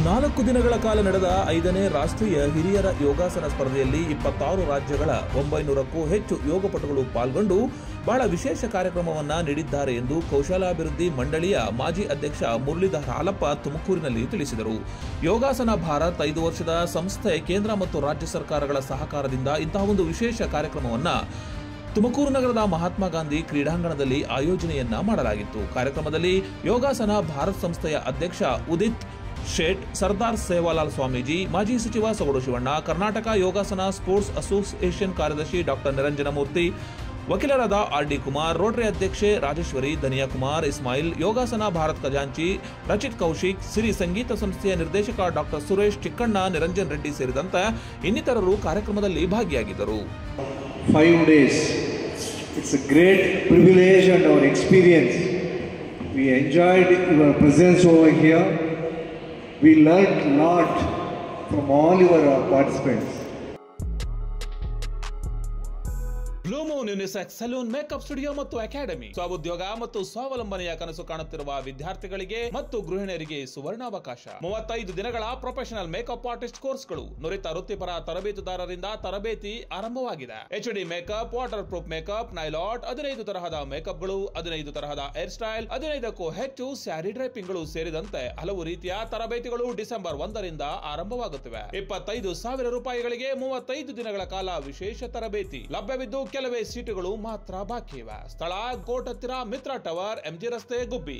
4 ದಿನಗಳ ಕಾಲ ನಡೆದ 5ನೇ ರಾಷ್ಟ್ರೀಯ ಹಿರಿಯರ ಯೋಗಾಸನ ಸ್ಪರ್ಧೆಯಲ್ಲಿ 26 ರಾಜ್ಯಗಳ 900ಕ್ಕೂ ಹೆಚ್ಚು ಯೋಗಪಟುಗಳು ಪಾಲ್ಗೊಂಡು ಬಹಳ ವಿಶೇಷ ಕಾರ್ಯಕ್ರಮವನ್ನು ನೀಡಿದ್ದಾರೆ ಎಂದು ಕೌಶಲಾಭಿವೃದ್ಧಿ ಮಂಡಳಿಯ ಮಾಜಿ ಅಧ್ಯಕ್ಷ ಮುರಳೀಧರ ಹಾಲಪ್ಪ ತುಮಕೂರಿನಲ್ಲಿ ತಿಳಿಸಿದರು. ಯೋಗಾಸನ ಭಾರತ್ 5 ವರ್ಷದ ಸಂಸ್ಥೆ ಕೇಂದ್ರ ಮತ್ತು ರಾಜ್ಯ ಸರ್ಕಾರಗಳ ಸಹಕಾರದಿಂದ ಇಂತಹ ಒಂದು ವಿಶೇಷ ಕಾರ್ಯಕ್ರಮವನ್ನು ತುಮಕೂರು ನಗರದ ಮಹಾತ್ಮ ಗಾಂಧಿ ಕ್ರೀಡಾಂಗಣದಲ್ಲಿ ಆಯೋಜನೆಯನ್ನ ಮಾಡಲಾಗಿತ್ತು. ಕಾರ್ಯಕ್ರಮದಲ್ಲಿ ಯೋಗಾಸನ ಭಾರತ್ ಸಂಸ್ಥೆಯ ಅಧ್ಯಕ್ಷ ಉದಿತ್ ಶೇಟ್, ಸರ್ದಾರ್ ಸೇವಾಲಾಲ್ ಸ್ವಾಮೀಜಿ, ಮಾಜಿ ಸಚಿವ ಸೊಗಡು ಶಿವಣ್ಣ, ಕರ್ನಾಟಕ ಯೋಗಾಸನ ಸ್ಪೋರ್ಟ್ಸ್ ಅಸೋಸಿಯೇಷನ್ ಕಾರ್ಯದರ್ಶಿ ಡಾಕ್ಟರ್ ನಿರಂಜನಮೂರ್ತಿ, ವಕೀಲರಾದ ಆರ್.ಡಿ. ಕುಮಾರ್, ರೋಟರಿ ಅಧ್ಯಕ್ಷೆ ರಾಜೇಶ್ವರಿ, ಧನಿಯಾ ಕುಮಾರ್, ಇಸ್ಮಾಯಿಲ್, ಯೋಗಾಸನ ಭಾರತ್ ಖಜಾಂಚಿ ರಚಿತ್ ಕೌಶಿಕ್, ಸಿರಿ ಸಂಗೀತ ಸಂಸ್ಥೆಯ ನಿರ್ದೇಶಕ ಡಾಕ್ಟರ್ ಸುರೇಶ್ ಚಿಕ್ಕಣ್ಣ, ನಿರಂಜನ್ ರೆಡ್ಡಿ ಸೇರಿದಂತೆ ಇನ್ನಿತರರು ಕಾರ್ಯಕ್ರಮದಲ್ಲಿ ಭಾಗಿಯಾಗಿದ್ದರು. 5 days. It's a great privilege and our experience. We enjoyed your presence over here. We learned a lot from all your participants. Blue Moon unisex salon makeup studio ಮತ್ತು academy ಸ್ವಉದ್ಯೋಗ ಮತ್ತು ಸ್ವಾವಲಂಬನೆಯ ಕನಸು ಕಾಣುತ್ತಿರುವ ವಿದ್ಯಾರ್ಥಿಗಳಿಗೆ ಮತ್ತು ಗೃಹಿಣಿಯರಿಗೆ ಸುವರ್ಣಾವಕಾಶ. 35 ದಿನಗಳ ಪ್ರೊಫೆಷನಲ್ ಮೇಕಪ್ ಆರ್ಟಿಸ್ಟ್ ಕೋರ್ಸ್ಗಳು, ನುರಿತ ವೃತ್ತಿಪರ ತರಬೇತುದಾರರಿಂದ ತರಬೇತಿ ಆರಂಭವಾಗಿದೆ. HD makeup, water proof makeup, nail art, 15 ತರಹದ ಮೇಕಪ್ಗಳು, 15 ತರಹದ ಹೇರ್ ಸ್ಟೈಲ್, 15ಕ್ಕೂ ಹೆಚ್ಚು ಸ್ಯಾರಿ ಡ್ರೈಪಿಂಗ್ಗಳು ಸೇರಿದಂತೆ ಹಲವು ರೀತಿಯ ತರಬೇತಿಗಳು ಡಿಸೆಂಬರ್ 1ರಿಂದ ಆರಂಭವಾಗುತ್ತಿವೆ. 25,000 ರೂಪಾಯಿಗಳಿಗೆ 35 ದಿನಗಳ ಕಾಲ ವಿಶೇಷ ತರಬೇತಿ ಲಭ್ಯವಿದ್ದು ಕೆಲವೇ ಸೀಟುಗಳು ಮಾತ್ರ ಬಾಕಿ ಇವೆ. ಸ್ಥಳ ಕೋಟ್ ಹತ್ತಿರ ಮಿತ್ರ ಟವರ್, MG ರಸ್ತೆ, ಗುಬ್ಬಿ.